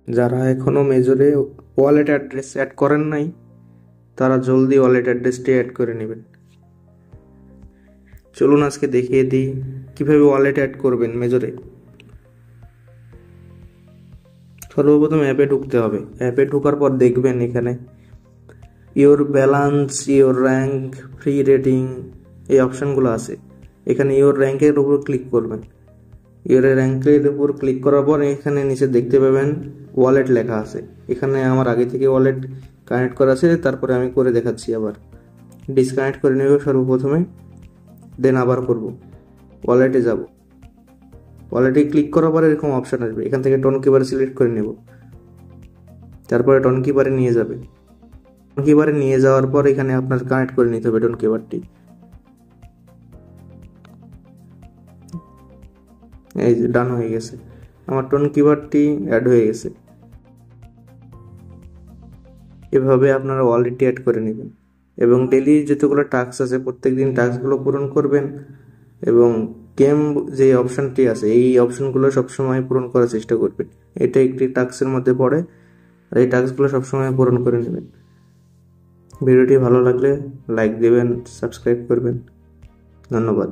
যারা এখনো মেজরে wallet address add করেন নাই তারা জলদি ওয়ালেট অ্যাড্রেসটি অ্যাড করে নেবেন। চলুন আজকে দেখিয়ে দিই কিভাবে ওয়ালেট অ্যাড করবেন মেজরে। সর্বপ্রথম অ্যাপে ঢুকতে হবে। অ্যাপে ঢোকার পর দেখবেন এখানে your balance, your rank, free rating এই অপশানগুলো আছে। এখানে ইওর র্যাঙ্কের উপর ক্লিক করবেন। ইওর র্যাঙ্কের উপর ক্লিক করার পর এখানে নিচে দেখতে পাবেন ওয়ালেট লেখা আছে। এখানে আমার আগে থেকে ওয়ালেট কানেক্ট করা আছে, তারপরে আমি করে দেখাচ্ছি। আবার ডিসকানেক্ট করে নেব সর্বপ্রথমে, দেন আবার করব, ওয়ালেটে যাব। ওয়ালেটে ক্লিক করার পর এরকম অপশান আসবে, এখান থেকে টোন কিপার সিলেক্ট করে নেব। তারপরে টোন কিপারে নিয়ে যাবে। টোন কিপারে নিয়ে যাওয়ার পর এখানে আপনার কানেক্ট করে নিতে হবে টোন কিপারটি। এই যে ডান হয়ে গেছে, আমার টোন কিপারটি অ্যাড হয়ে গেছে। এভাবে আপনারা ওয়ালেটটি অ্যাড করে নেবেন এবং ডেলি যতগুলো টাস্ক আছে প্রত্যেকদিন টাস্কগুলো পূরণ করবেন এবং গেম যে অপশানটি আছে এই অপশানগুলো সবসময় পূরণ করার চেষ্টা করবেন। এটা একটি টাস্কের মধ্যে পড়ে, আর এই টাস্কগুলো সবসময় পূরণ করে নেবেন। ভিডিওটি ভালো লাগলে লাইক দেবেন, সাবস্ক্রাইব করবেন। ধন্যবাদ।